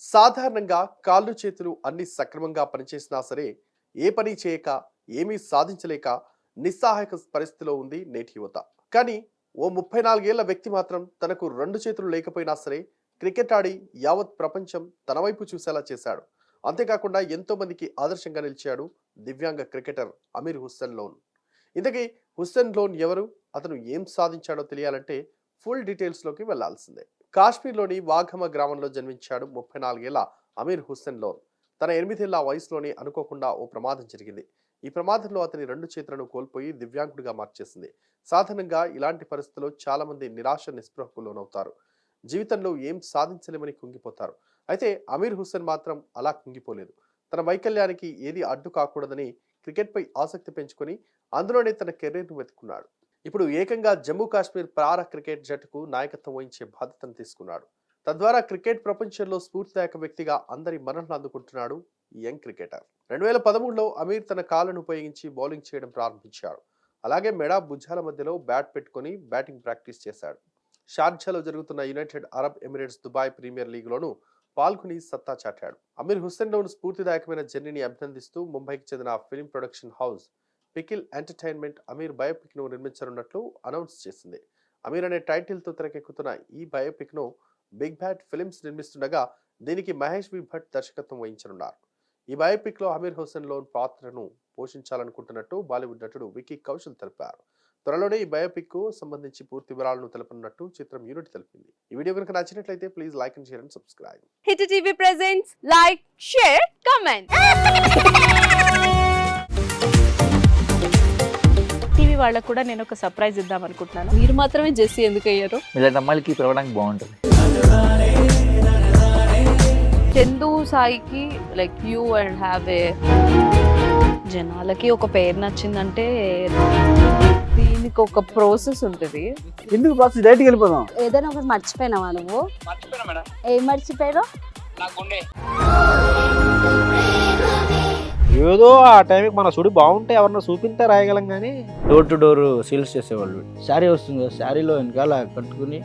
సాధారణంగా కాళ్ళు చేతులు అన్ని సక్రమంగా పనిచేసినా సరే ఏ పని చేయక ఏమీ సాధించలేక నిస్సహాయక పరిస్థితిలో ఉంది నేటి యువత. కానీ ఓ 34 ఏళ్ల వ్యక్తి మాత్రం తనకు రెండు చేతులు లేకపోయినా సరే క్రికెట్ ఆడి యావత్ ప్రపంచం తన వైపు చూసేలా చేశాడు. అంతేకాకుండా ఎంతో మందికి ఆదర్శంగా నిలిచాడు దివ్యాంగ క్రికెటర్ అమీర్ హుస్సేన్ లోన్. ఇంతకీ హుస్సేన్ లోన్ ఎవరు, అతను ఏం సాధించాడో తెలియాలంటే ఫుల్ డీటెయిల్స్ లోకి వెళ్లాల్సిందే. కాశ్మీర్లోని వాఘమ గ్రామంలో జన్మించాడు 34 ఏళ్ల అమీర్ హుస్సేన్ లోన్. తన 8 ఏళ్ల వయసులోనే అనుకోకుండా ఓ ప్రమాదం జరిగింది. ఈ ప్రమాదంలో అతని రెండు చేతులను కోల్పోయి దివ్యాంగుడిగా మార్చేసింది. సాధారణంగా ఇలాంటి పరిస్థితుల్లో చాలా మంది నిరాశ నిస్పృహకు లోనవుతారు. జీవితంలో ఏం సాధించలేమని కుంగిపోతారు. అయితే అమీర్ హుస్సేన్ మాత్రం అలా కుంగిపోలేదు. తన వైకల్యానికి ఏది అడ్డు కాకూడదని క్రికెట్పై ఆసక్తి పెంచుకొని అందులోనే తన కెరీర్ను వెతుకున్నాడు. ఇప్పుడు ఏకంగా జమ్మూ కాశ్మీర్ పారా క్రికెట్ జట్టుకు నాయకత్వం వహించే బాధ్యతను తీసుకున్నాడు. తద్వారా క్రికెట్ ప్రపంచంలో స్ఫూర్తిదాయక వ్యక్తిగా అందరి మన్ననలు అందుకుంటున్నాడు ఈ యంగ్ క్రికెటర్. 2013లో అమీర్ తన కాళ్లను ఉపయోగించి బౌలింగ్ చేయడం ప్రారంభించాడు. అలాగే మెడ భుజాల మధ్యలో బ్యాట్ పెట్టుకుని బ్యాటింగ్ ప్రాక్టీస్ చేశాడు. షార్జాలో జరుగుతున్న United Arab Emirates Dubai Premier లీగ్లోనూ పాల్గొని సత్తా చాటాడు. అమీర్ హుస్సేన్ లోన్ స్ఫూర్తిదాయకమైన జర్నీని అభినందిస్తూ ముంబైకి చెందిన film production house Pickle Entertainment Aamir biopic ను నిర్మించనున్నట్లు అనౌన్స్ చేసింది. అమీర్ అనే టైటిల్ తో తెరకెక్కుతున్న ఈ బయోపిక్ ను బిగ్ బ్యాట్ ఫిల్మ్స్ నిర్మిస్తుండగా దీనికి మహేష్ వి భట్ దర్శకత్వం వహించనున్నారు. ఈ బయోపిక్ లో అమీర్ హుస్సేన్ లోన్ పాత్రను పోషించాలనుకుంటున్నట్టు బాలీవుడ్ నటుడు వికీ కౌశల్ తెలిపారు. త్వరలోనే ఈ బయోపిక్ కు సంబంధించి పూర్తి వివరాలను తెలపనున్నట్టు చిత్రం యూనిట్ తెలిపింది. ఈ వీడియో కనుక నచ్చినట్లయితే please like and share and subscribe. Hit TV presents like, share, comment. TV వాళ్ళకు కూడా నేను ఒక సర్ప్రైజ్ ఇద్దాం అనుకుంటున్నాను. మీరు మాత్రమే జెస్సీ ఎందుకు అయ్యారు? ఇలాంటి అమ్మాయిలకి పిలవడానికి బాగుంటుంది. చందు సాయికి like you and have a జనాలకి ఒక పేరు నచ్చిందంటే దీనికి ఒక ప్రాసెస్ ఉంటుంది. ఎందుకు ప్రాసెస్ డైరెక్ట్కి వెళ్ళిపోదాం. ఏదైనా ఒకటి మర్చిపోయినావా నువ్వు? ఏం మర్చిపోయావు? ఏదో ఆ టైంకి మన సుడి బాగుంటే ఎవరన్నా చూపిస్తే రాయగలం కానీ డోర్ టు డోర్ సేల్స్ చేసేవాళ్ళు. శారీ వస్తుంది, శారీలో వెనకాల కట్టుకుని